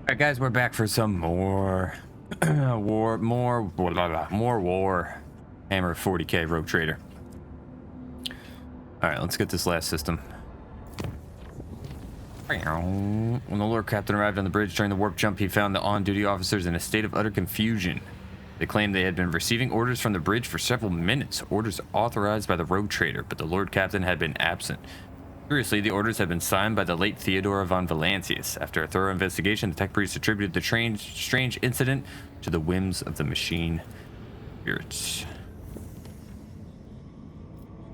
Alright guys, we're back for some more more Warhammer 40k Rogue Trader. Alright, let's get this last system. When the Lord Captain arrived on the bridge during the warp jump, he found the on-duty officers in a state of utter confusion. They claimed they had been receiving orders from the bridge for several minutes, orders authorized by the Rogue Trader, but the Lord Captain had been absent. Curiously, the orders had been signed by the late Theodora von Valancius. After a thorough investigation, the tech priest attributed the strange incident to the whims of the machine spirits.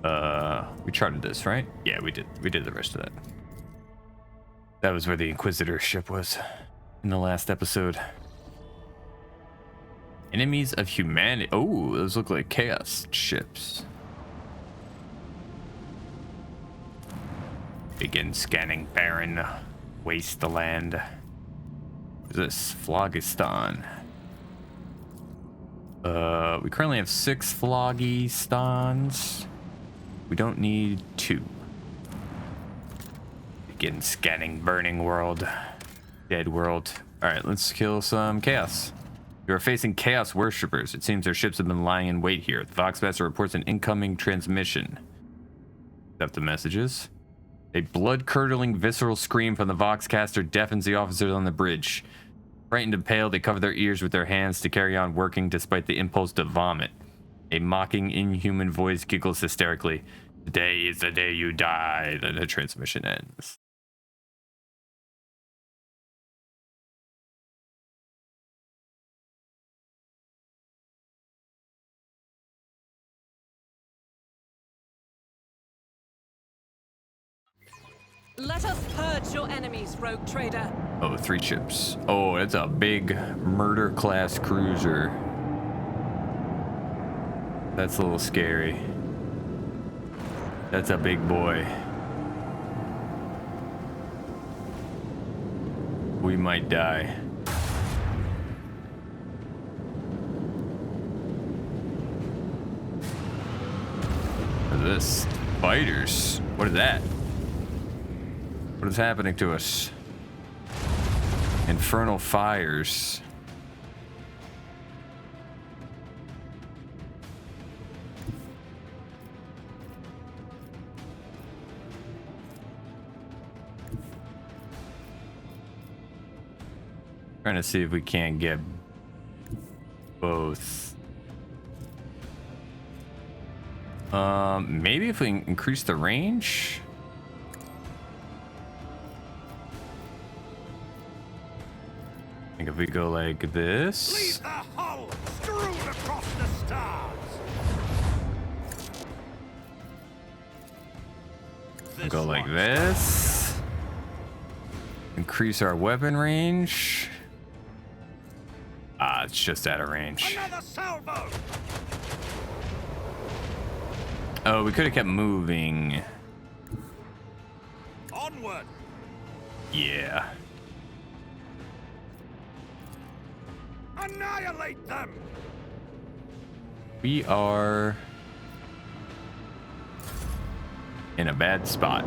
We charted this, right? Yeah, we did. We did the rest of that. That was where the Inquisitor ship was in the last episode. Enemies of humanity. Oh, those look like chaos ships. Begin scanning barren wasteland. What is this? Phlogiston. We currently have 6 Phlogistons. We don't need 2. Begin scanning burning world. Dead world. Alright, let's kill some chaos. You are facing chaos worshippers. It seems their ships have been lying in wait here. The Voxmaster reports an incoming transmission. Accept the messages. A blood-curdling, visceral scream from the Voxcaster deafens the officers on the bridge. Frightened and pale, they cover their ears with their hands to carry on working despite the impulse to vomit. A mocking, inhuman voice giggles hysterically. Today is the day you die. Then the transmission ends. Let us purge your enemies, Rogue Trader. Oh, 3 ships. Oh, it's a big murder class cruiser. That's a little scary. That's a big boy. We might die. What is this? Spiders. What is that? What is happening to us? Infernal fires. Trying to see if we can't get both. Maybe if we increase the range. I think if we go like this. Leave the hull strewn across the stars. Go like this. Increase our weapon range. Ah, it's just out of range. Another salvo. Oh, we could have kept moving. Onward. Yeah. Annihilate them. We are in a bad spot.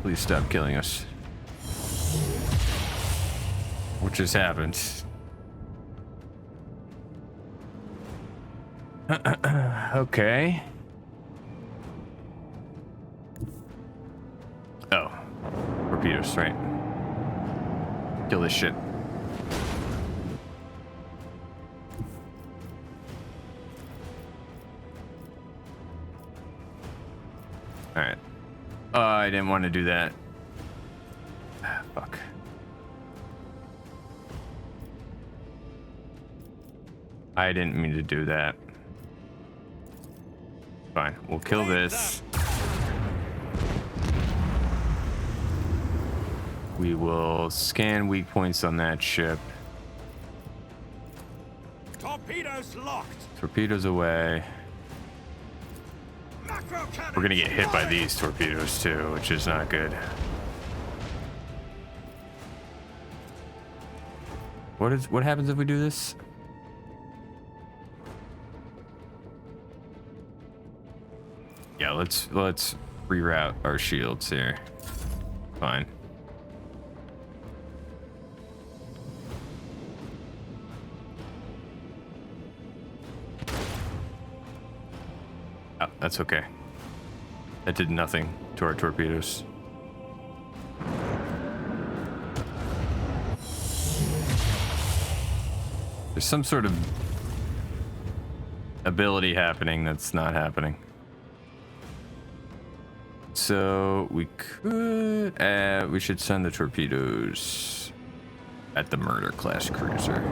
Please stop killing us. What just happened? Okay. Oh, torpedoes, right? Kill this ship. All right. I didn't want to do that. Ah, fuck. I didn't mean to do that. Fine, we'll kill this. We will scan weak points on that ship. Torpedoes locked. Torpedoes away. Macro cannon. We're gonna get hit by these torpedoes too, which is not good. What happens if we do this? Yeah, let's reroute our shields here. Fine. Oh, that's okay. That did nothing to our torpedoes. There's some sort of ability happening that's not happening. So we should send the torpedoes at the murder class cruiser.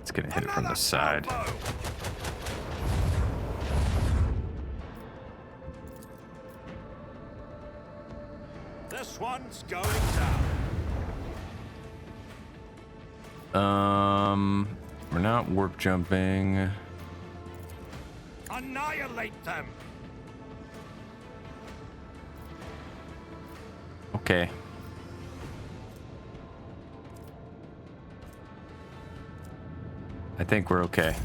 It's gonna hit it from the side. This one's going down. We're not warp jumping. Annihilate them. Okay. I think we're okay.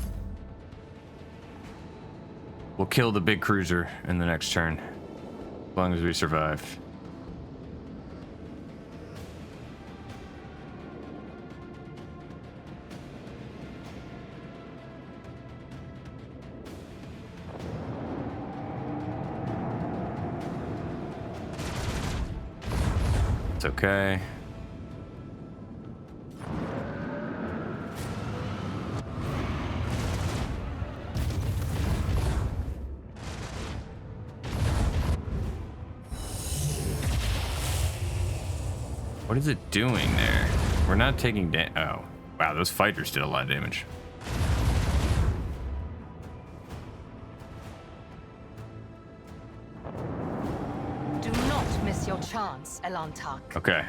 We'll kill the big cruiser in the next turn, as long as we survive. It's okay. What is it doing there? We're not taking oh, wow, those fighters did a lot of damage. Do not miss your chance, Elantak. Okay.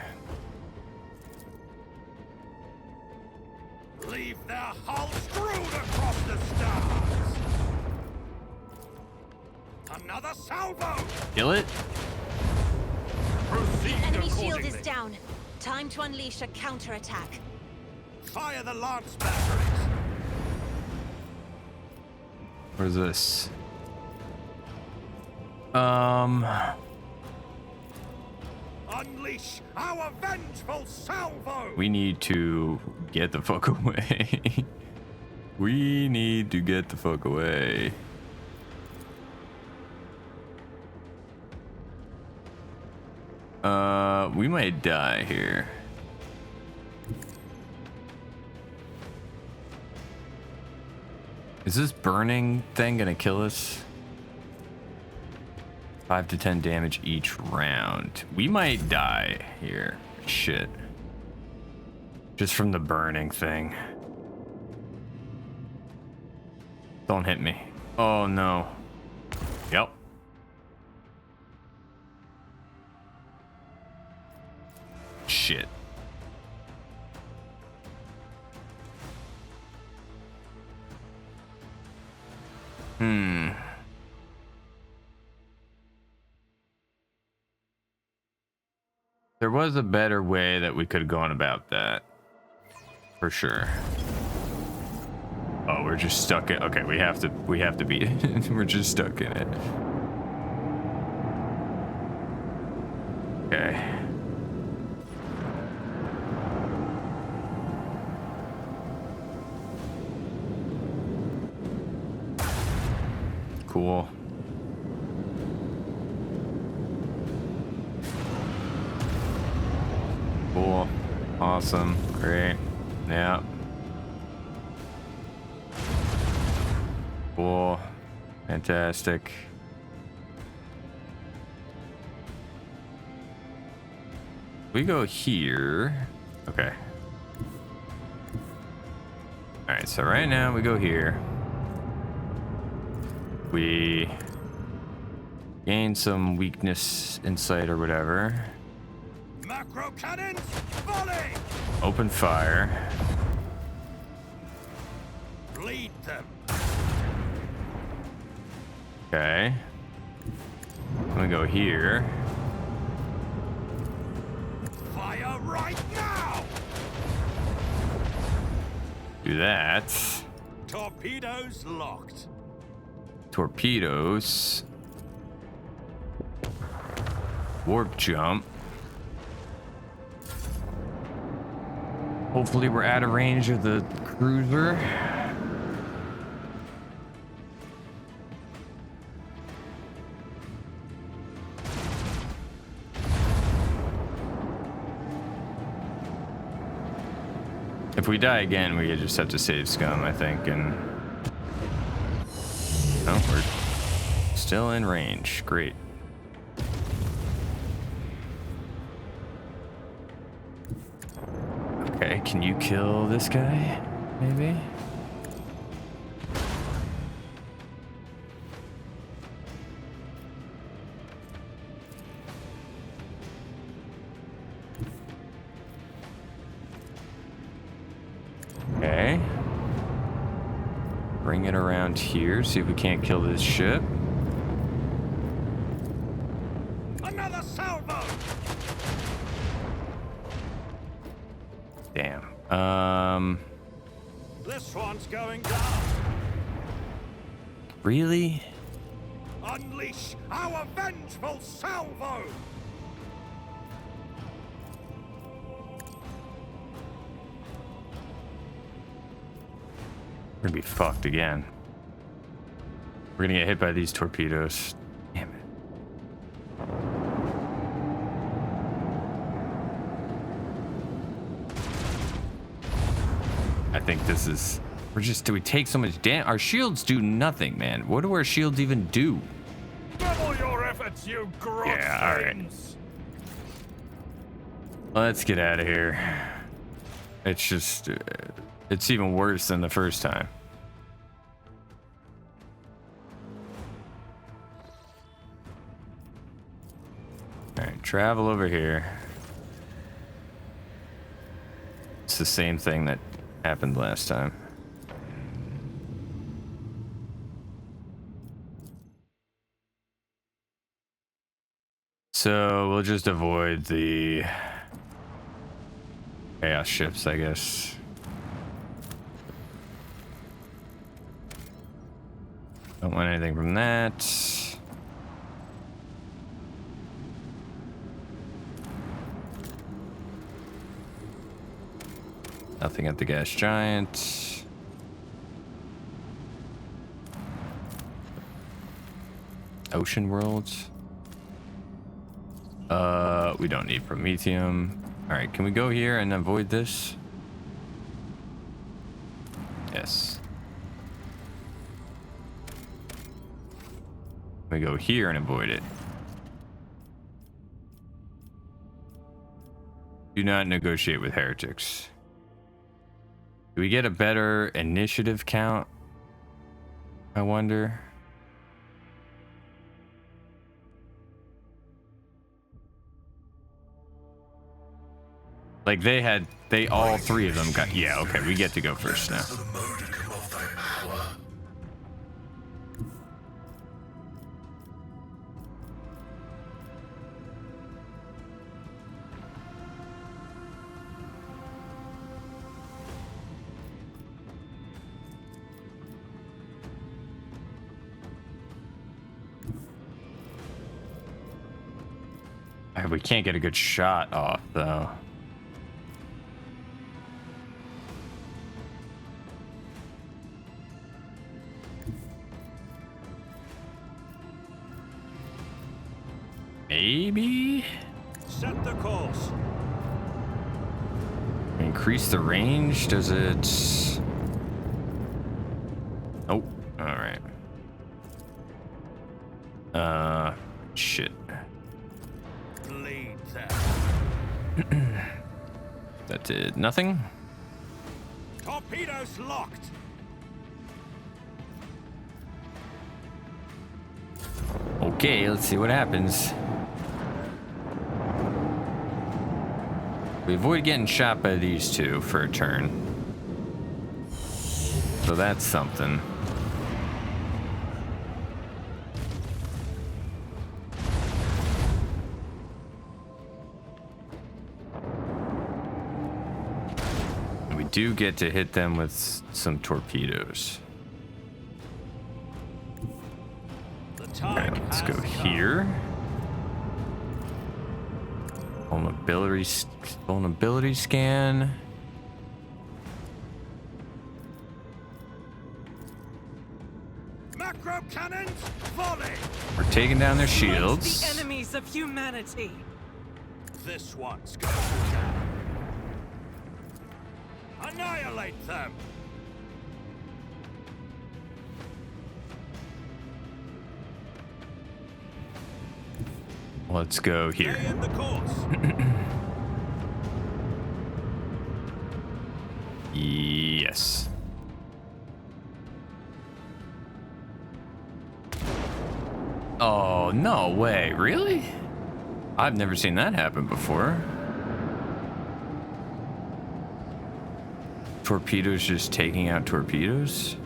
Leave their hull strewn across the stars. Another salvo. Kill it. Proceed Enemy shield accordingly. is down. Time to unleash a counterattack. Fire the lance batteries. Where's this? Unleash our vengeful salvo. We need to get the fuck away. We need to get the fuck away. We might die here. Is this burning thing gonna kill us? 5 to 10 damage each round. We might die here. Shit. Just from the burning thing. Don't hit me. Oh no. Yep. Shit. There was a better way that we could have gone about that. For sure. Oh, we're just stuck in. Okay, we have to beat it. We're just stuck in it. Okay. Cool. Cool. Awesome. Great. Yeah. Cool. Fantastic. We go here. Okay. All right, so right now we go here. We gain some weakness insight or whatever. Macro cannons, volley! Open fire. Lead them. Okay. I'm gonna go here. Fire right now! Do that. Torpedoes locked. Torpedoes. Warp jump. Hopefully we're out of range of the cruiser. If we die again, we just have to save scum, I think, and... Oh, we're still in range. Great. Okay, can you kill this guy? Maybe? Okay. Bring it around here, see if we can't kill this ship. Another salvo! Damn. This one's going down. Really? Unleash our vengeful salvo! We're gonna be fucked again. We're gonna get hit by these torpedoes. Damn it. I think this is... we take so much damage. Our shields do nothing, man. What do our shields even do? Double your efforts, you grot Yeah, all right. stains. Let's get out of here. It's just... it's even worse than the first time. Alright, travel over here. It's the same thing that happened last time. So we'll just avoid the chaos ships, I guess. Don't want anything from that. Nothing at the gas giant. Ocean worlds. We don't need Promethium. All right, can we go here and avoid this? Yes. We go here and avoid it. Do not negotiate with heretics. Do we get a better initiative count? I wonder. Like they all three of them got, yeah, okay, we get to go first now. We can't get a good shot off though. Maybe? Set the course. Increase the range? Does it? Oh, alright. Shit. Lead them. That did nothing. Torpedoes locked. Okay, let's see what happens. We avoid getting shot by these two for a turn. So that's something. And we do get to hit them with some torpedoes. Alright, let's go here. Vulnerability scan. Macro cannons, volley. We're taking down their Smite shields. the enemies of humanity. This one's going to annihilate them. Let's go here. Stay in the course. Yes. Oh, no way. Really? I've never seen that happen before. Torpedoes just taking out torpedoes?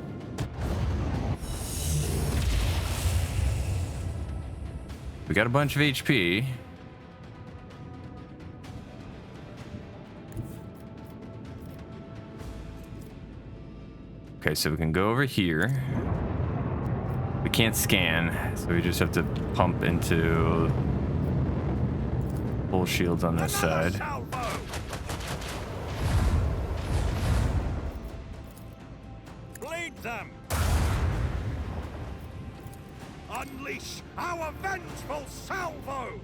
We got a bunch of HP. Okay, so we can go over here. We can't scan, so we just have to pump into full shields on this Another side. salvo. Bleed them. Unleash our vengeful salvo.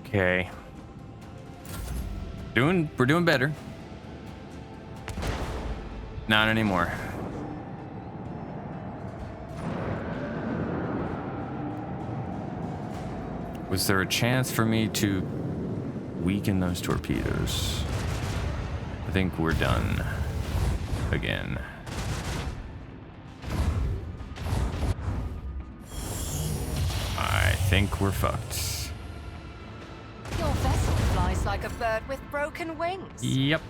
Okay. We're doing better. Not anymore. Was there a chance for me to weaken those torpedoes? I think we're done. Again. I think we're fucked. Your vessel flies like a bird with broken wings. Yep.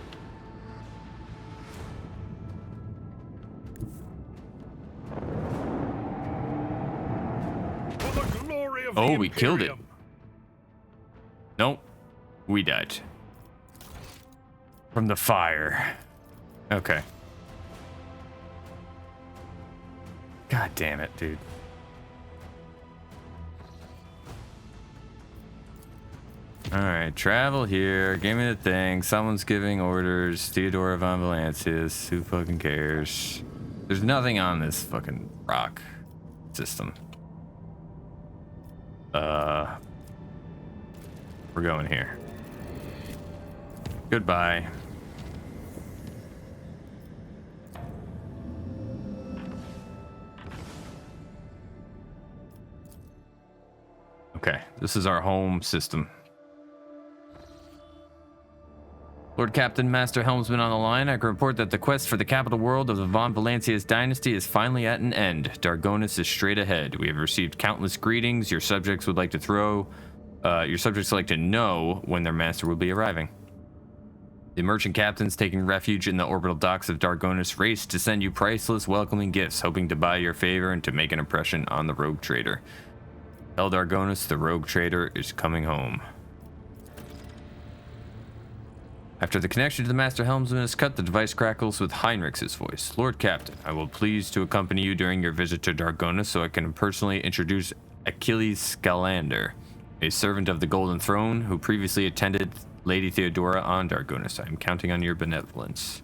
For the glory of Oh, the we killed it. Imperium. Nope. We died. From the fire. Okay. God damn it, dude. Alright, travel here. Give me the thing. Someone's giving orders. Theodora von Valancius. Who fucking cares? There's nothing on this fucking rock system. We're going here. Goodbye. Okay, this is our home system. Lord Captain, Master Helmsman on the line. I can report that the quest for the capital world of the Von Valancius dynasty is finally at an end. Dargonis is straight ahead. We have received countless greetings. Your subjects would like to know when their master will be arriving. The merchant captains taking refuge in the orbital docks of Dargonis race to send you priceless welcoming gifts, hoping to buy your favor and to make an impression on the rogue trader. Tell Dargonis the rogue trader is coming home. After the connection to the Master Helmsman is cut, the device crackles with Heinrich's voice. Lord Captain, I will please to accompany you during your visit to Dargonis so I can personally introduce Achilles Scalander, a servant of the Golden Throne who previously attended Lady Theodora on Dargonis. I am counting on your benevolence.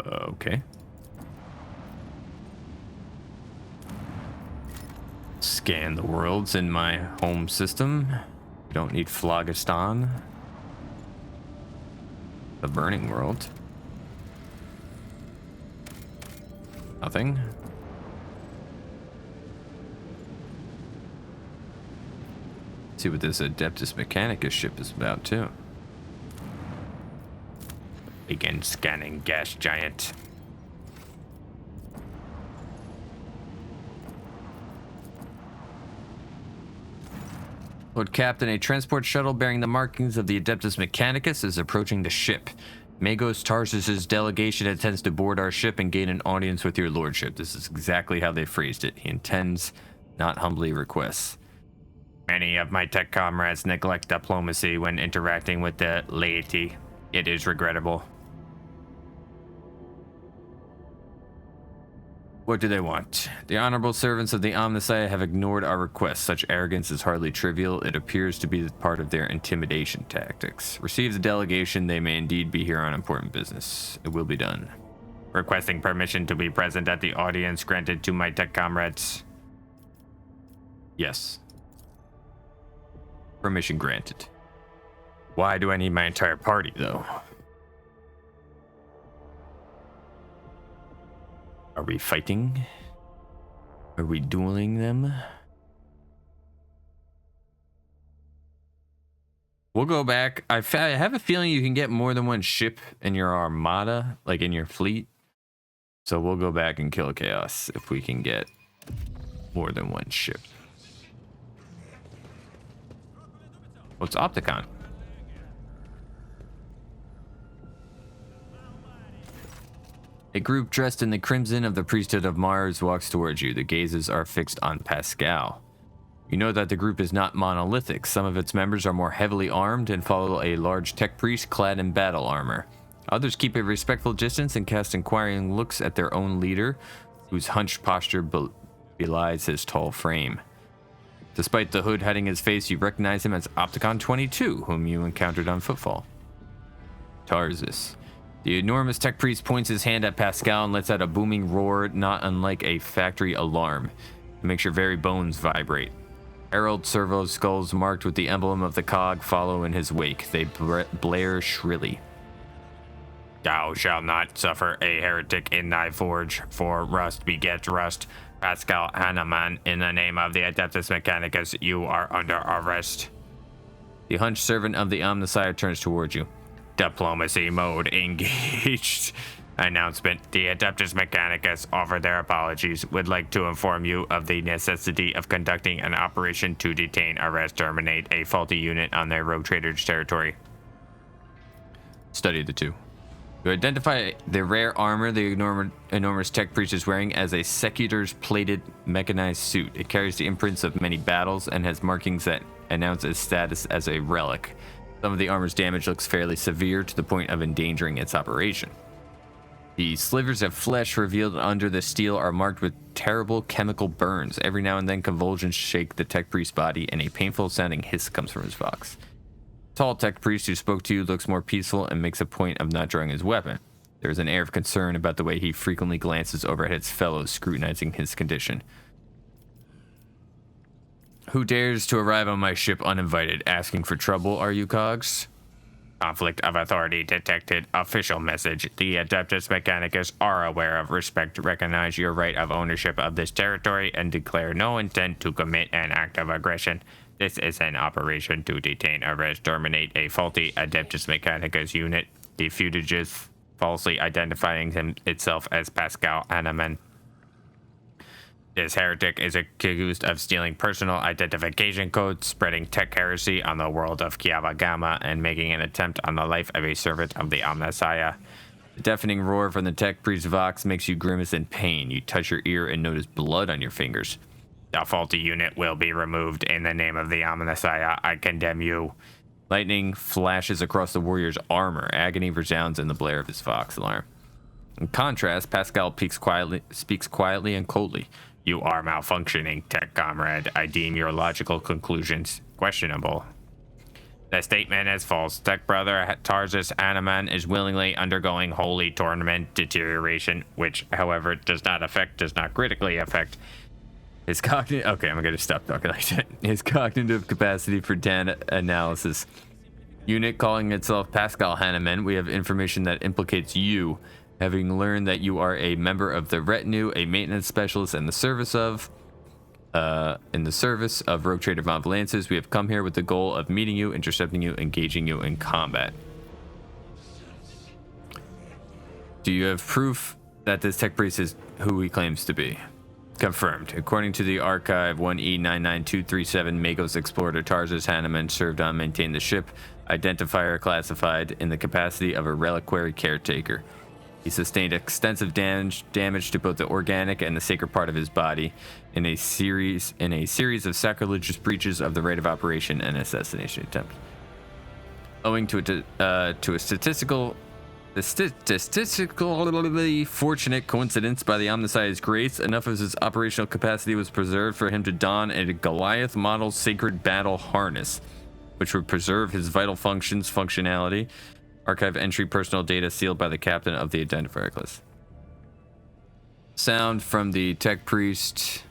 Okay. Scan the worlds in my home system. We don't need Phlogiston. The burning world. Nothing. See what this Adeptus Mechanicus ship is about too. Begin scanning gas giant. Lord Captain, a transport shuttle bearing the markings of the Adeptus Mechanicus is approaching the ship. Magos Tarsus' delegation intends to board our ship and gain an audience with your lordship. This is exactly how they phrased it. He intends, not humbly requests. Many of my tech comrades neglect diplomacy when interacting with the laity. It is regrettable. What do they want? The honorable servants of the Omnissiah have ignored our request. Such arrogance is hardly trivial. It appears to be part of their intimidation tactics. Receive the delegation. They may indeed be here on important business. It will be done. Requesting permission to be present at the audience granted to my tech comrades. Yes. Permission granted. Why do I need my entire party, though? Are we fighting? Are we dueling them? We'll go back. I have a feeling you can get more than one ship in your armada, like in your fleet. So we'll go back and kill Chaos if we can get more than one ship. What's Opticon? A group dressed in the crimson of the priesthood of Mars walks towards you. The gazes are fixed on Pascal. You know that the group is not monolithic. Some of its members are more heavily armed and follow a large tech priest clad in battle armor. Others keep a respectful distance and cast inquiring looks at their own leader, whose hunched posture belies his tall frame. Despite the hood hiding his face, you recognize him as Opticon 22, whom you encountered on Footfall. Tarsus. The enormous tech priest points his hand at Pascal and lets out a booming roar, not unlike a factory alarm. It makes your very bones vibrate. Herald servo skulls marked with the emblem of the cog follow in his wake. They blare shrilly. Thou shalt not suffer a heretic in thy forge, for rust begets rust. Pascal Hahnemann, in the name of the Adeptus Mechanicus, you are under arrest. The hunched servant of the Omnissiah turns towards you. Diplomacy mode engaged. Announcement. The Adeptus Mechanicus offer their apologies. Would like to inform you of the necessity of conducting an operation to detain, arrest, terminate a faulty unit on their rogue trader's territory. Study the two. You identify the rare armor the enormous tech priest is wearing as a secutor's plated mechanized suit. It carries the imprints of many battles and has markings that announce its status as a relic. Some of the armor's damage looks fairly severe to the point of endangering its operation. The slivers of flesh revealed under the steel are marked with terrible chemical burns. Every now and then convulsions shake the tech priest's body and a painful sounding hiss comes from his vox. The tall tech priest who spoke to you looks more peaceful and makes a point of not drawing his weapon. There is an air of concern about the way he frequently glances over at his fellows, scrutinizing his condition. Who dares to arrive on my ship uninvited? Asking for trouble, are you, Cogs? Conflict of authority detected. Official message. The Adeptus Mechanicus are aware of respect, recognize your right of ownership of this territory, and declare no intent to commit an act of aggression. This is an operation to detain, arrest, terminate a faulty Adeptus Mechanicus unit. The fugitive falsely identifying itself as Pascal Hahnemann. This heretic is accused of stealing personal identification codes, spreading tech heresy on the world of Kiava Gamma, and making an attempt on the life of a servant of the Omnissiah. The deafening roar from the tech priest's vox makes you grimace in pain. You touch your ear and notice blood on your fingers. The faulty unit will be removed in the name of the Omnissiah. I condemn you. Lightning flashes across the warrior's armor. Agony resounds in the blare of his vox alarm. In contrast, Pascal speaks quietly and coldly. You are malfunctioning, tech comrade. I deem your logical conclusions questionable. The statement is false. Tech brother Tarsus Hahnemann is willingly undergoing holy torment deterioration, which, however, does not critically affect his cognitive... Okay, I'm going to stop talking like that. His cognitive capacity for data analysis. Unit calling itself Pascal Hahnemann. We have information that implicates you. Having learned that you are a member of the retinue, a maintenance specialist in the service of Rogue Trader Von Valances, we have come here with the goal of meeting you, intercepting you, engaging you in combat. Do you have proof that this tech priest is who he claims to be? Confirmed. According to the archive, 1E99237, Magos explorer Tarzus Hanneman served on maintain the ship. Identifier classified in the capacity of a reliquary caretaker. He sustained extensive damage to both the organic and the sacred part of his body in a series of sacrilegious breaches of the rite of operation and assassination attempt. Owing to a statistically fortunate coincidence by the Omnissiah's grace, enough of his operational capacity was preserved for him to don a Goliath model sacred battle harness, which would preserve his vital functionality. Archive entry personal data sealed by the captain of the identifier class. Sound from the tech priest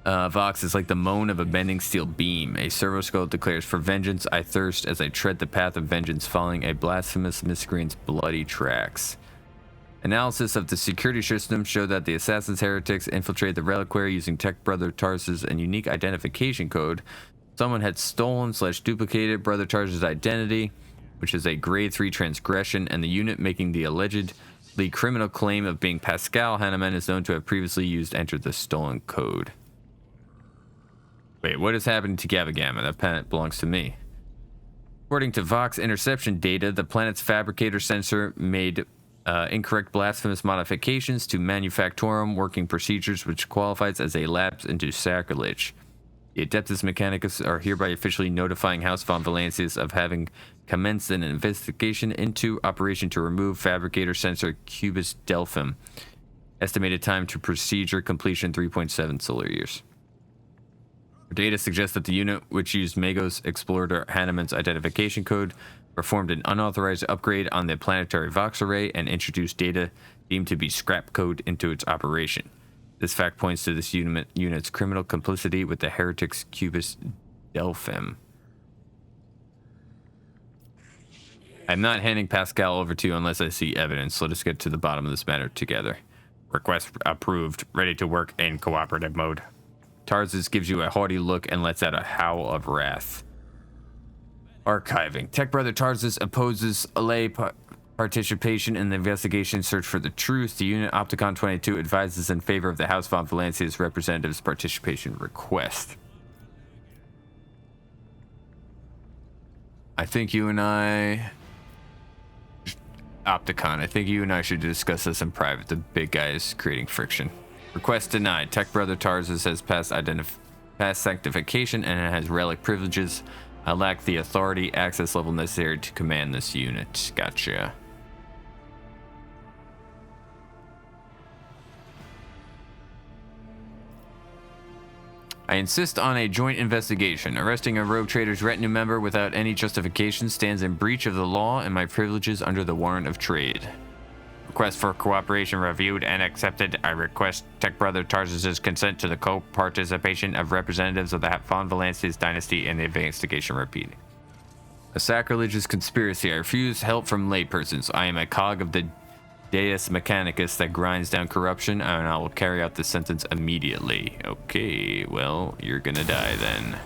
Vox is like the moan of a bending steel beam. A servo skull declares, "For vengeance I thirst as I tread the path of vengeance, following a blasphemous miscreant's bloody tracks." Analysis of the security system showed that the assassins heretics infiltrated the reliquary using Tech Brother Tarsus' and unique identification code. Someone had stolen/duplicated Brother Tarsus' identity, which is a grade 3 transgression, and the unit making the allegedly criminal claim of being Pascal Hanneman is known to have previously entered the stolen code. Wait, what is happening to Gavagamma? That planet belongs to me. According to Vox interception data, the planet's fabricator sensor made incorrect blasphemous modifications to manufactorum working procedures, which qualifies as a lapse into sacrilege. The Adeptus Mechanicus are hereby officially notifying House von Valancius of having commenced an investigation into operation to remove fabricator sensor Cubus Delphim. Estimated time to procedure completion 3.7 solar years. Data suggests that the unit, which used Magos Explorer Hanneman's identification code, performed an unauthorized upgrade on the planetary Vox array and introduced data deemed to be scrap code into its operation. This fact points to this unit's criminal complicity with the heretics Cubus Delphim. I'm not handing Pascal over to you unless I see evidence. Let us get to the bottom of this matter together. Request approved. Ready to work in cooperative mode. Tarsus gives you a haughty look and lets out a howl of wrath. Archiving. Tech Brother Tarsus opposes lay participation in the investigation search for the truth. The unit Opticon 22 advises in favor of the House von Valancius representative's participation request. I think you and I... Opticon, I think you and I should discuss this in private. The big guy is creating friction. Request denied. Tech Brother Tarsus has passed sanctification and it has relic privileges. I lack the authority access level necessary to command this unit. Gotcha. I insist on a joint investigation. Arresting a rogue trader's retinue member without any justification stands in breach of the law and my privileges under the warrant of trade. Request for cooperation reviewed and accepted. I request Tech Brother Tarsus' consent to the co-participation of representatives of the von Valancius dynasty in the investigation repeated. A sacrilegious conspiracy. I refuse help from laypersons. I am a cog of the Deus Mechanicus that grinds down corruption, and I will carry out this sentence immediately. Okay, well, you're gonna die then.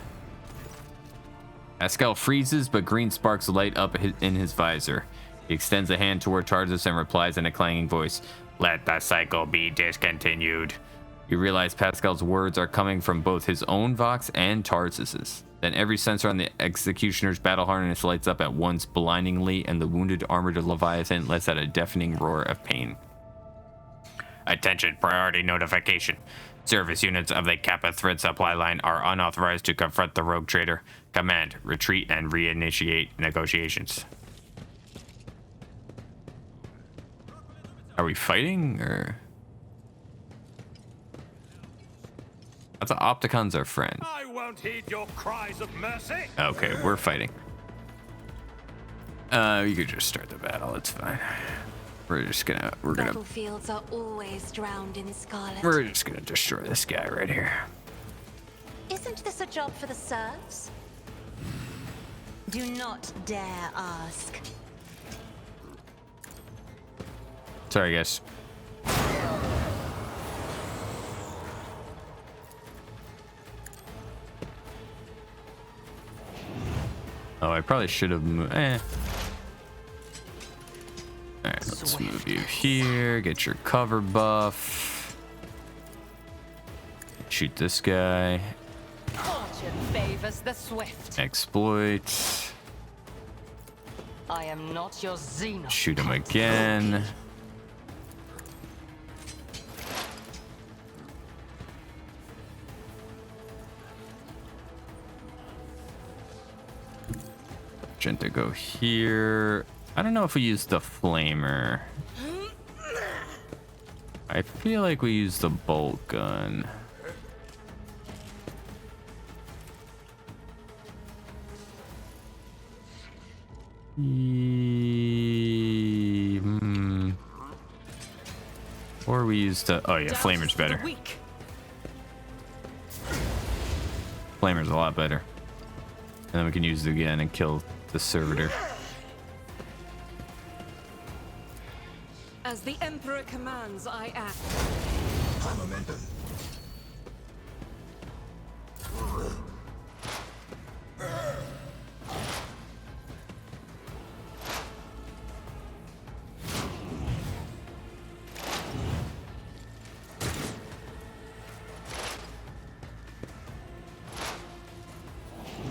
Pascal freezes, but green sparks light up in his visor. He extends a hand toward Tarsus and replies in a clanging voice, "Let the cycle be discontinued." You realize Pascal's words are coming from both his own Vox and Tarsus's. Then every sensor on the executioner's battle harness lights up at once blindingly, and the wounded armored Leviathan lets out a deafening roar of pain. Attention, priority notification. Service units of the Kappa thread supply line are unauthorized to confront the rogue trader. Command, retreat and reinitiate negotiations. Are we fighting, or? I thought Opticon's our friend. I won't heed your cries of mercy. Okay, we're fighting. You could just start the battle, it's fine. We're gonna Battlefields are always drowned in scarlet. We're just gonna destroy this guy right here. Isn't this a job for the serfs? Do not dare ask. Sorry, guys. Oh, I probably should have moved. Alright, let's move you here. Get your cover buff. Shoot this guy. Fortune favors the swift. Exploit. I am not your xenos. Shoot him again. Genta go here. I don't know if we use the flamer. I feel like we use the bolt gun. Or we use the... Oh yeah, flamer's better. Flamer's a lot better. And then we can use it again and kill the servitor. As the Emperor commands, I act. Momentum.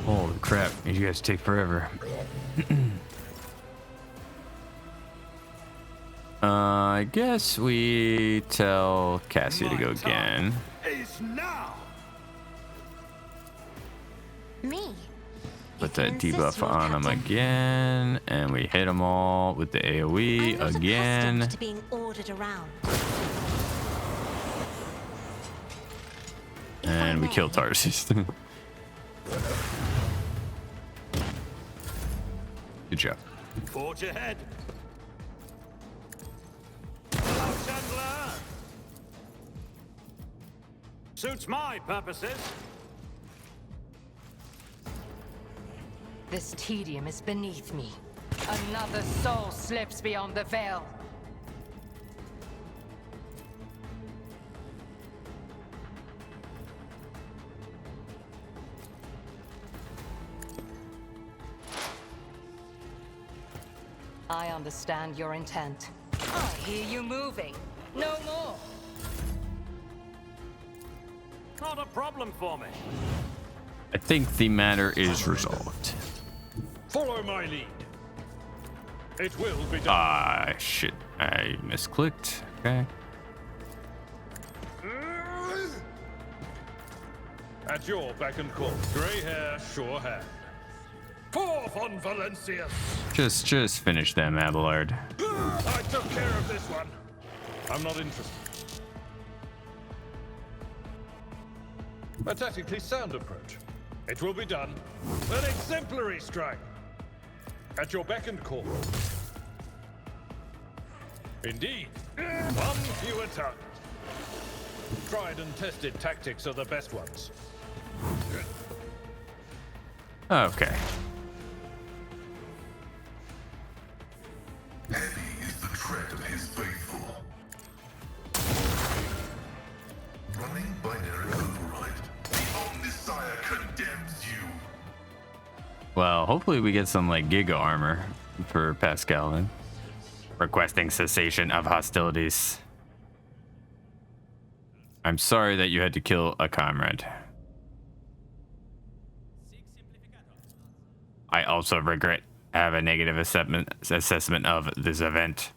Holy crap, you guys take forever. I guess we tell Cassie to go again. Is now. Me. Put that debuff on him again, and we hit them all with the AoE I'm not again. accustomed to being ordered around. And we kill Tarsus. Good job. Forge ahead. Hello, Chandler. Suits my purposes. This tedium is beneath me. Another soul slips beyond the veil. I understand your intent. I hear you moving. No more. Not a problem for me. I think the matter is resolved. Follow my lead. It will be done. Ah, shit. I misclicked. Okay. At your beck and call. Grey hair, sure hand. Forth on Valencius. Just finish them, Abelard. I took care of this one. I'm not interested. A tactically sound approach. It will be done. An exemplary strike. At your beck and call. Indeed. One fewer tongue. Tried and tested tactics are the best ones. Okay. Heavy is the tread of his faithful. Running binary override. The Omnissiah condemns you. Well, hopefully we get some like Giga armor for Pascal then. Requesting cessation of hostilities. I'm sorry that you had to kill a comrade. I also regret I have a negative assessment of this event.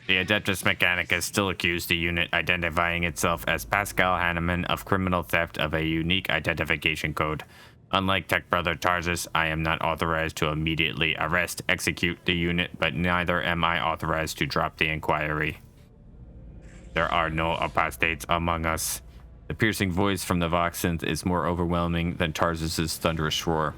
The Adeptus Mechanicus still accused the unit identifying itself as Pascal Hanneman of criminal theft of a unique identification code. Unlike Tech Brother Tarsus, I am not authorized to immediately arrest, execute the unit, but neither am I authorized to drop the inquiry. There are no apostates among us. The piercing voice from the Vox synth is more overwhelming than Tarsus's thunderous roar.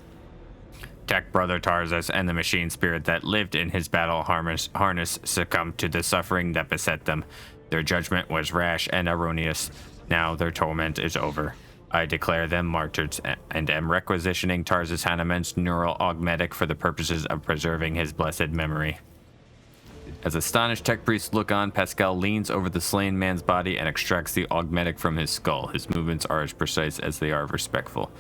Tech Brother Tarsus and the machine spirit that lived in his battle harness succumbed to the suffering that beset them. Their judgment was rash and erroneous. Now their torment is over. I declare them martyrs and am requisitioning Tarsus Hanneman's neural augmetic for the purposes of preserving his blessed memory. As astonished tech priests look on, Pascal leans over the slain man's body and extracts the augmetic from his skull. His movements are as precise as they are respectful.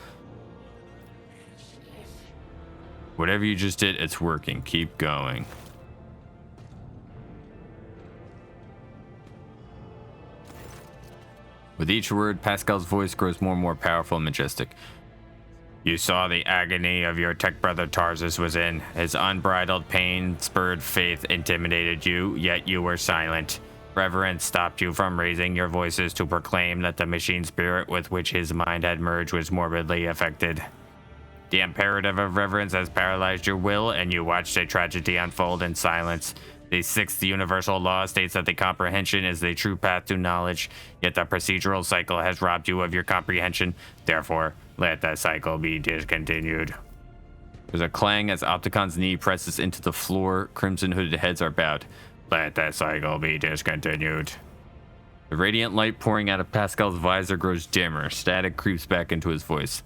Whatever you just did, it's working. Keep going. With each word, Pascal's voice grows more and more powerful and majestic. You saw the agony of your tech brother Tarsus was in. His unbridled pain spurred faith, intimidated you, yet you were silent. Reverence stopped you from raising your voices to proclaim that the machine spirit with which his mind had merged was morbidly affected. The imperative of reverence has paralyzed your will, and you watched a tragedy unfold in silence. The sixth universal law states that the comprehension is the true path to knowledge, yet the procedural cycle has robbed you of your comprehension. Therefore, let the cycle be discontinued. There's a clang as Opticon's knee presses into the floor. Crimson hooded heads are bowed. Let the cycle be discontinued. The radiant light pouring out of Pascal's visor grows dimmer. Static creeps back into his voice.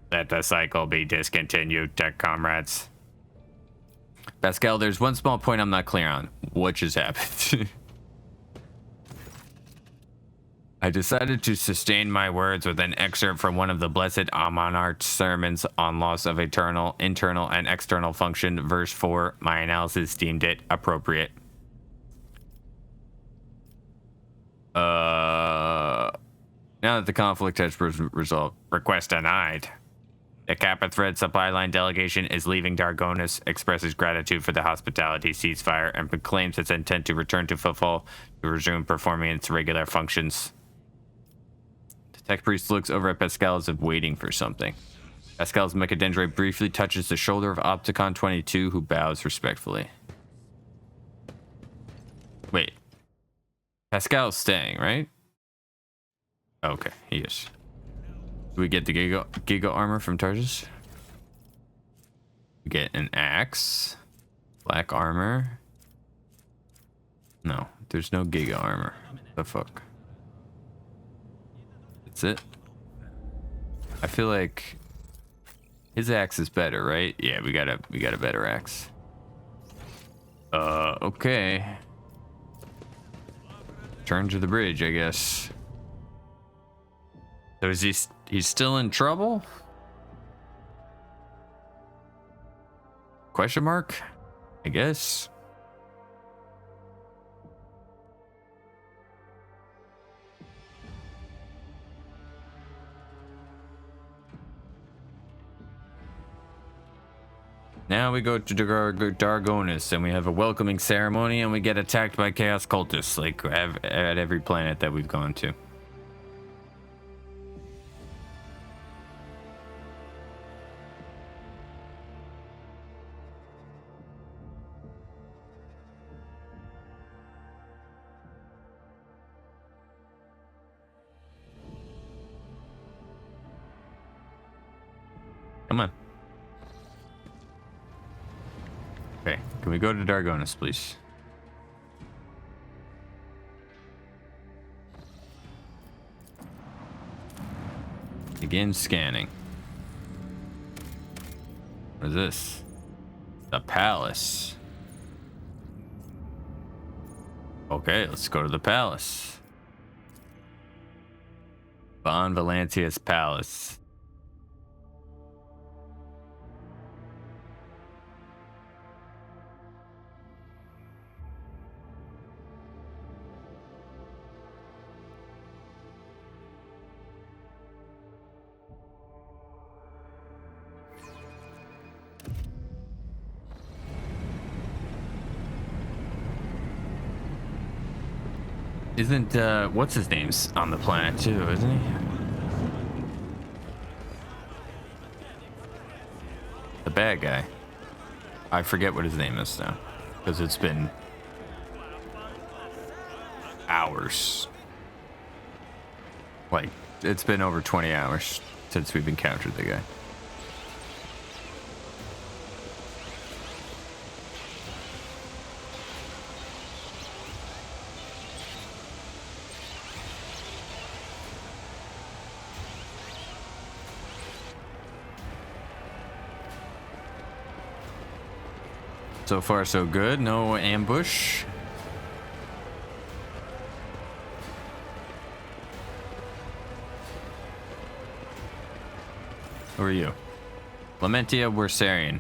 Let the cycle be discontinued, tech comrades. Pascal, there's one small point I'm not clear on. What just happened? I decided to sustain my words with an excerpt from one of the Blessed Monarch's sermons on loss of internal and external function. Verse 4, my analysis deemed it appropriate. Now that the conflict has resolved, request denied. The Kappa Thread supply line delegation is leaving Dargonis, expresses gratitude for the hospitality ceasefire, and proclaims its intent to return to Footfall to resume performing its regular functions. The tech priest looks over at Pascal as if waiting for something. Pascal's mechadendroid briefly touches the shoulder of Opticon 22, who bows respectfully. Wait. Pascal's staying, right? Okay, he is. Do we get the Giga armor from Tarsus? We get an axe. Black armor. No, there's no Giga armor. The fuck? That's it? I feel like his axe is better, right? Yeah, we got a better axe. Okay. Turn to the bridge, I guess. So is he's still in trouble? Question mark? I guess. Now we go to Dargonis and we have a welcoming ceremony and we get attacked by chaos cultists like at every planet that we've gone to. Come on. Okay, can we go to Dargonis, please? Begin scanning. What is this? The palace. Okay, let's go to the palace. Von Valantius Palace. Isn't, what's his name's on the planet too, isn't he? The bad guy. I forget what his name is now, because it's been hours. Like, it's been over 20 hours since we've encountered the guy. So far, so good. No ambush. Who are you? Lamentia Wersarian.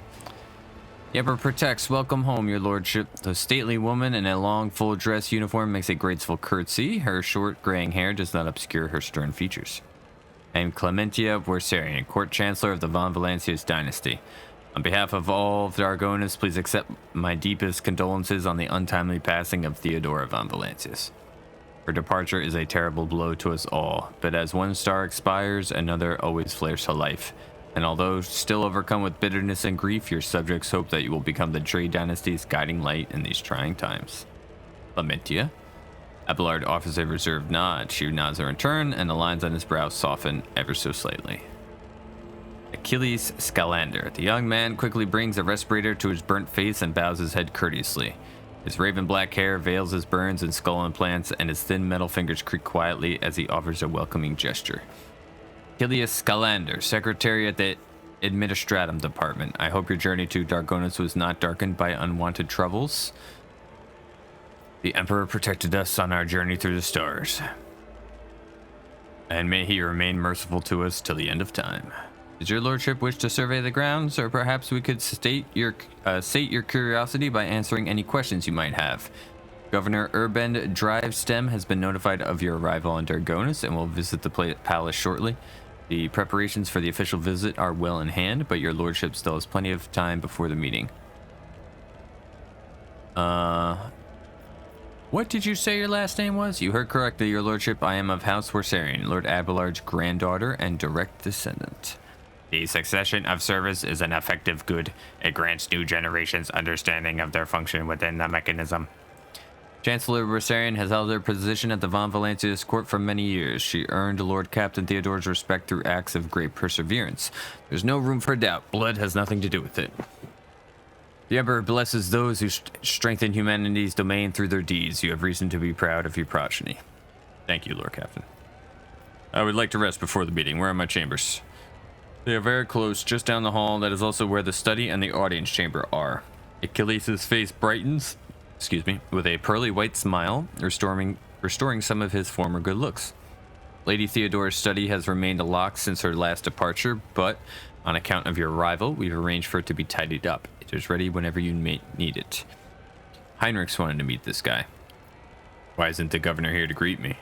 The Emperor protects. Welcome home, your lordship. The stately woman in a long, full dress uniform makes a graceful curtsy. Her short, graying hair does not obscure her stern features. I am Clementia Borsarian, Court Chancellor of the Von Valancius dynasty. On behalf of all of Dargonis, please accept my deepest condolences on the untimely passing of Theodora von Valancius. Her departure is a terrible blow to us all, but as one star expires, another always flares to life. And although still overcome with bitterness and grief, your subjects hope that you will become the Trade Dynasty's guiding light in these trying times. Lamentia. Abelard offers a reserved nod. She nods in return, and the lines on his brow soften ever so slightly. Achilles Scalander. The young man quickly brings a respirator to his burnt face and bows his head courteously. His raven black hair veils his burns and skull implants, and his thin metal fingers creak quietly as he offers a welcoming gesture. Achilles Scalander, Secretary at the Administratum Department. I hope your journey to Dargonis was not darkened by unwanted troubles. The Emperor protected us on our journey through the stars. And may he remain merciful to us till the end of time. Does your lordship wish to survey the grounds, or perhaps we could sate your curiosity by answering any questions you might have? Governor Urbend Drivestem has been notified of your arrival on Dargonis and will visit the palace shortly. The preparations for the official visit are well in hand, but your lordship still has plenty of time before the meeting. What did you say your last name was? You heard correctly, your lordship. I am of House Worsarian, Lord Abelard's granddaughter and direct descendant. The succession of service is an effective good. It grants new generations understanding of their function within the mechanism. Chancellor Worsarian has held her position at the Von Valancius court for many years. She earned Lord Captain Theodore's respect through acts of great perseverance. There's no room for doubt. Blood has nothing to do with it. The Emperor blesses those who strengthen humanity's domain through their deeds. You have reason to be proud of your progeny. Thank you, Lord Captain. I would like to rest before the meeting. Where are my chambers? They are very close, just down the hall. That is also where the study and the audience chamber are. Achilles' face brightens, with a pearly white smile, restoring some of his former good looks. Lady Theodora's study has remained locked since her last departure, but on account of your arrival, we've arranged for it to be tidied up. It is ready whenever you need it. Heinrichs wanted to meet this guy. Why isn't the governor here to greet me?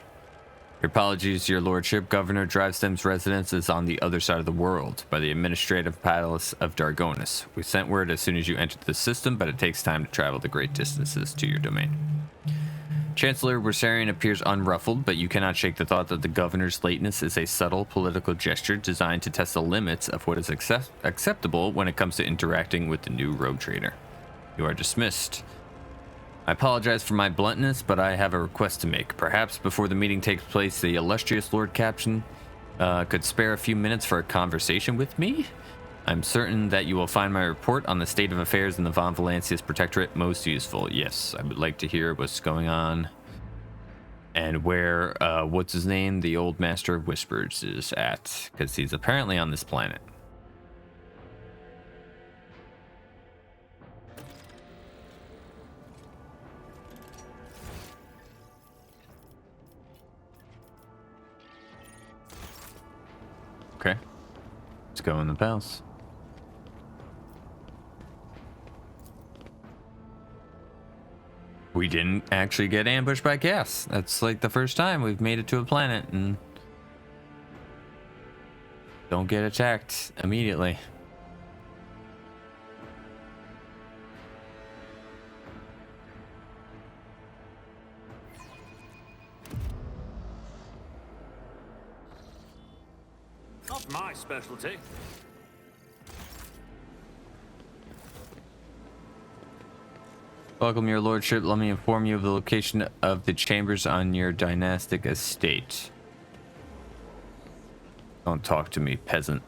Your apologies, your lordship. Governor Drivestem's residence is on the other side of the world, by the administrative palace of Dargonis. We sent word as soon as you entered the system, but it takes time to travel the great distances to your domain. Chancellor Worsarian appears unruffled, but you cannot shake the thought that the governor's lateness is a subtle political gesture designed to test the limits of what is acceptable when it comes to interacting with the new rogue trader. You are dismissed. I apologize for my bluntness, but I have a request to make. Perhaps before the meeting takes place, the illustrious Lord Captain could spare a few minutes for a conversation with me? I'm certain that you will find my report on the state of affairs in the Von Valancius Protectorate most useful. Yes, I would like to hear what's going on and where, what's his name, the old Master of Whispers is at, because he's apparently on this planet. Okay, let's go in the palace. We didn't actually get ambushed by chaos. That's like the first time we've made it to a planet and don't get attacked immediately. Not my specialty. Welcome, your lordship. Let me inform you of the location of the chambers on your dynastic estate. Don't talk to me, peasant.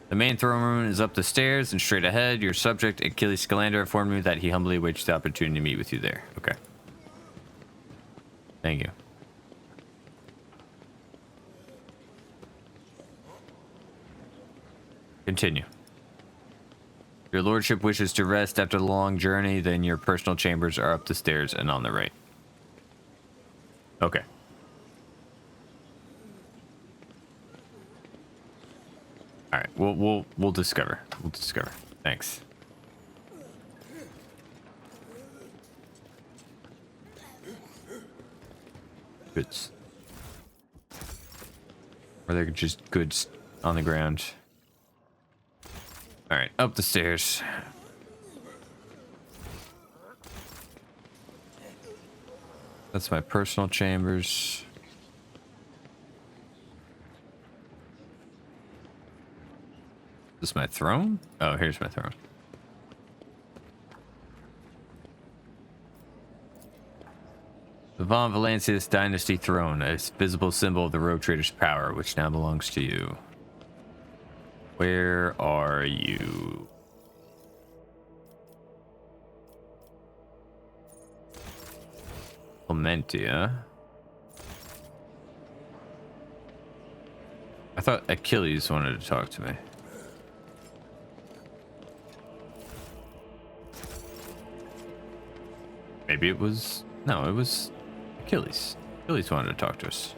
The main throne room is up the stairs and straight ahead. Your subject, Achilles Scalander, informed me that he humbly awaits the opportunity to meet with you there. Okay. Thank you. Continue. Your lordship wishes to rest after the long journey, then your personal chambers are up the stairs and on the right. Okay. All right, we'll discover. We'll discover. Thanks. goods. Or they're just goods on the ground. Alright, up the stairs. That's my personal chambers. Is this my throne? Oh, here's my throne. The Von Valancius Dynasty Throne, a visible symbol of the Rogue Trader's power, which now belongs to you. Where are you? Clementia. I thought Achilles wanted to talk to me. Maybe it was... No, it was Achilles. Achilles wanted to talk to us.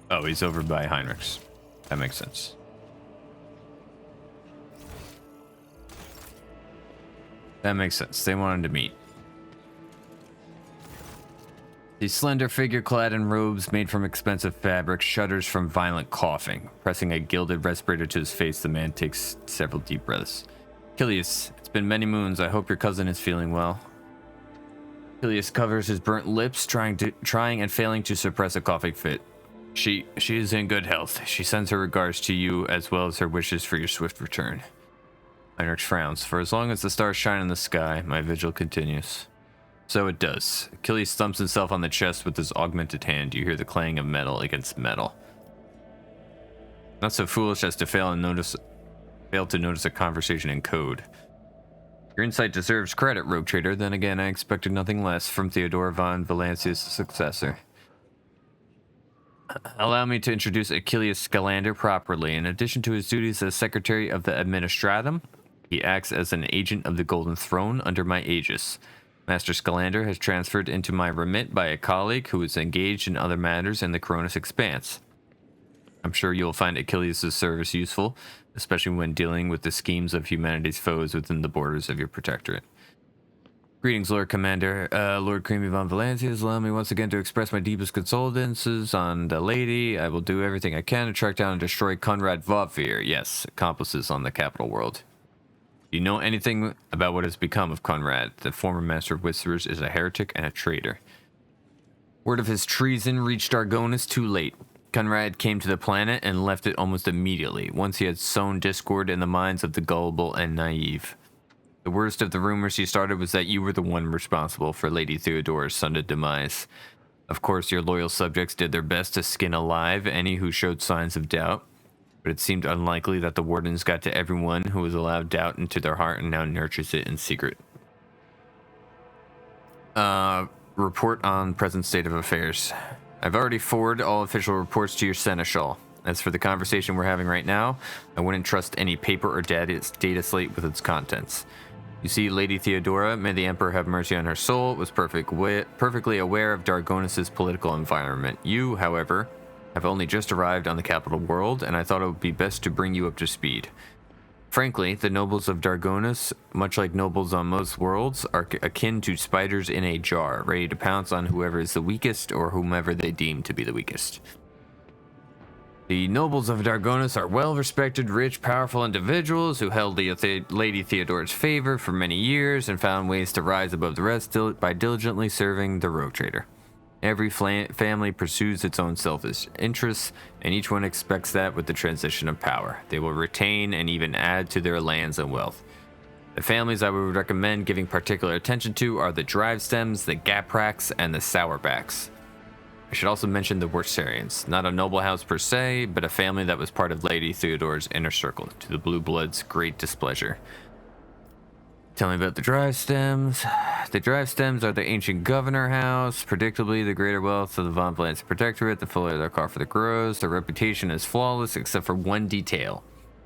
Oh, he's over by Heinrich's. That makes sense. That makes sense. They wanted to meet. The slender figure clad in robes made from expensive fabric shudders from violent coughing. Pressing a gilded respirator to his face, the man takes several deep breaths. Achilles, it's been many moons. I hope your cousin is feeling well. Achilles covers his burnt lips, trying and failing to suppress a coughing fit. She is in good health. She sends her regards to you as well as her wishes for your swift return. Heinrich frowns. For as long as the stars shine in the sky, my vigil continues. So it does. Achilles thumps himself on the chest with his augmented hand. You hear the clang of metal against metal. Not so foolish as to fail to notice a conversation in code. Your insight deserves credit, Rogue Trader. Then again, I expected nothing less from Theodore von Valancius' successor. Allow me to introduce Achilles Scalander properly. In addition to his duties as Secretary of the Administratum, he acts as an agent of the Golden Throne under my aegis. Master Scalander has transferred into my remit by a colleague who is engaged in other matters in the Cronus Expanse. I'm sure you'll find Achilles' service useful, especially when dealing with the schemes of humanity's foes within the borders of your protectorate. Greetings, Lord Commander. Lord Creamy von Valancius, allow me once again to express my deepest condolences on the lady. I will do everything I can to track down and destroy Conrad Vovir. Yes, accomplices on the capital world. Do you know anything about what has become of Conrad? The former Master of Whisperers is a heretic and a traitor. Word of his treason reached Argonis too late. Conrad came to the planet and left it almost immediately, once he had sown discord in the minds of the gullible and naive. The worst of the rumors he started was that you were the one responsible for Lady Theodora's sudden demise. Of course, your loyal subjects did their best to skin alive any who showed signs of doubt, but it seemed unlikely that the wardens got to everyone who was allowed doubt into their heart and now nurtures it in secret. Report on present state of affairs. I've already forwarded all official reports to your seneschal. As for the conversation we're having right now, I wouldn't trust any paper or data slate with its contents. You see, Lady Theodora, may the Emperor have mercy on her soul, was perfectly aware of Dargonis' political environment. You, however, have only just arrived on the capital world, and I thought it would be best to bring you up to speed. Frankly, the nobles of Dargonis, much like nobles on most worlds, are akin to spiders in a jar, ready to pounce on whoever is the weakest or whomever they deem to be the weakest. The nobles of Dargonis are well-respected, rich, powerful individuals who held Lady Theodora's favor for many years and found ways to rise above the rest by diligently serving the Rogue Trader. Every family pursues its own selfish interests, and each one expects that with the transition of power. They will retain and even add to their lands and wealth. The families I would recommend giving particular attention to are the Drivestems, the Gapraks, and the Sourbacks. I should also mention the Worsarians, not a noble house per se, but a family that was part of Lady Theodora's inner circle, to the Blue Bloods' great displeasure. Tell me about the Drivestems. The Drivestems are the ancient governor house, predictably the greater wealth of the Von Valancius Protectorate, the fuller their car for the grows. Their reputation is flawless except for one detail.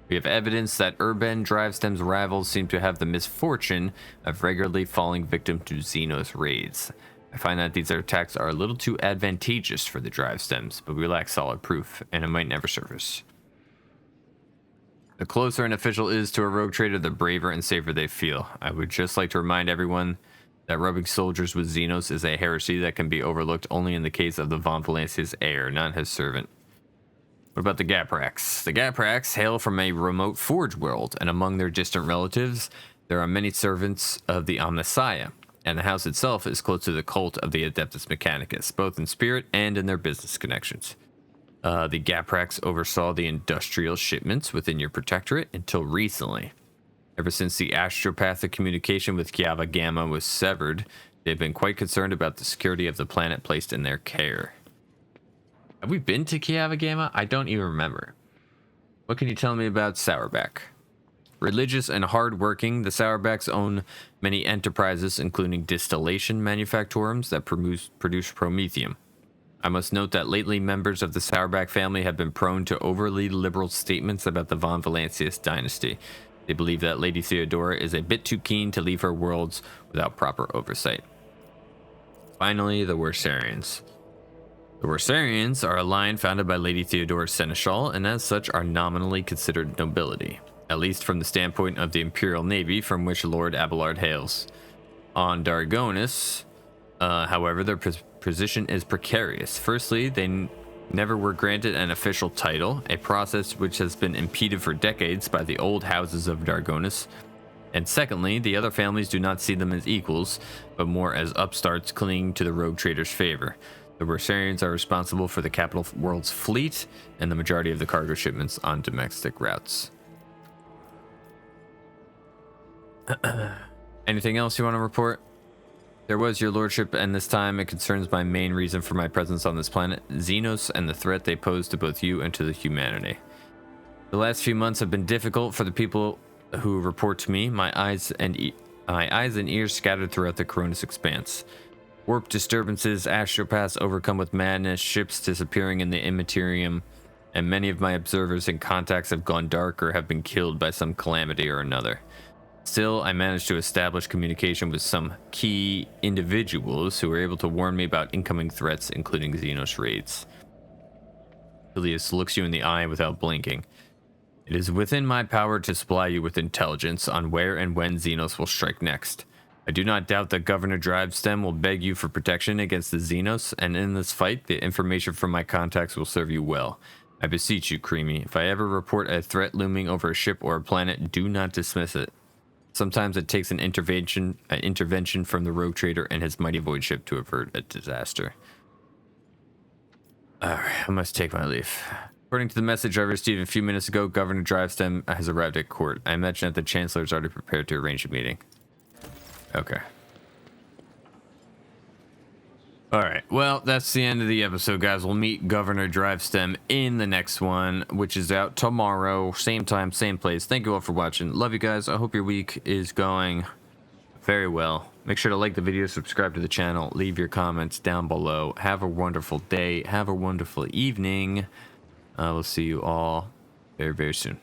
We have evidence that urban Drivestems rivals seem to have the misfortune of regularly falling victim to Xenos raids. I find that these attacks are a little too advantageous for the Drivestems, but we lack solid proof, and it might never surface. The closer an official is to a rogue trader, the braver and safer they feel. I would just like to remind everyone That rubbing soldiers with Xenos is a heresy that can be overlooked only in the case of the Von Valancia's heir, not his servant. What about the Gaprax? The Gaprax hail from a remote Forge world, and among their distant relatives, there are many servants of the Omnissiah, and the house itself is close to the cult of the Adeptus Mechanicus, both in spirit and in their business connections. The Gaprax oversaw the industrial shipments within your protectorate until recently. Ever since the astropathic communication with Kiava Gamma was severed, they've been quite concerned about the security of the planet placed in their care. Have we been to Kiava Gamma? I don't even remember. What can you tell me about Sourback? Religious and hard-working, the Sourbacks own many enterprises, including distillation manufactorums that produce promethium. I must note that lately members of the Sourback family have been prone to overly liberal statements about the Von Valancius dynasty. They believe that Lady Theodora is a bit too keen to leave her worlds without proper oversight. Finally, the Worsarians. The Worsarians are a line founded by Lady Theodora's seneschal, and as such are nominally considered nobility, at least from the standpoint of the Imperial Navy from which Lord Abelard hails. On Dargonis, however, their position is precarious. Firstly, they never were granted an official title, a process which has been impeded for decades by the old houses of Dargonis. And secondly, the other families do not see them as equals, but more as upstarts clinging to the rogue trader's favor. The Worsarians are responsible for the capital world's fleet and the majority of the cargo shipments on domestic routes. Anything else you want to report? There was, your lordship, and this time it concerns my main reason for my presence on this planet, Xenos and the threat they pose to both you and to the humanity. The last few months have been difficult for the people who report to me, my eyes and ears scattered throughout the Coronis expanse. Warp disturbances, astropaths overcome with madness, ships disappearing in the immaterium, and many of my observers and contacts have gone dark or have been killed by some calamity or another. Still, I managed to establish communication with some key individuals who were able to warn me about incoming threats, including Xenos raids. Ilias looks you in the eye without blinking. It is within my power to supply you with intelligence on where and when Xenos will strike next. I do not doubt that Governor Drivestem will beg you for protection against the Xenos, and in this fight, the information from my contacts will serve you well. I beseech you, Creamy, if I ever report a threat looming over a ship or a planet, do not dismiss it. Sometimes it takes an intervention from the rogue trader and his mighty void ship to avert a disaster. Alright, I must take my leave. According to the message I received a few minutes ago, Governor Drivestem has arrived at court. I imagine that the Chancellor is already prepared to arrange a meeting. Okay. Alright, well, that's the end of the episode, guys. We'll meet Governor Drivestem in the next one, which is out tomorrow. Same time, same place. Thank you all for watching. Love you guys. I hope your week is going very well. Make sure to like the video, subscribe to the channel, leave your comments down below. Have a wonderful day. Have a wonderful evening. We'll see you all very, very soon.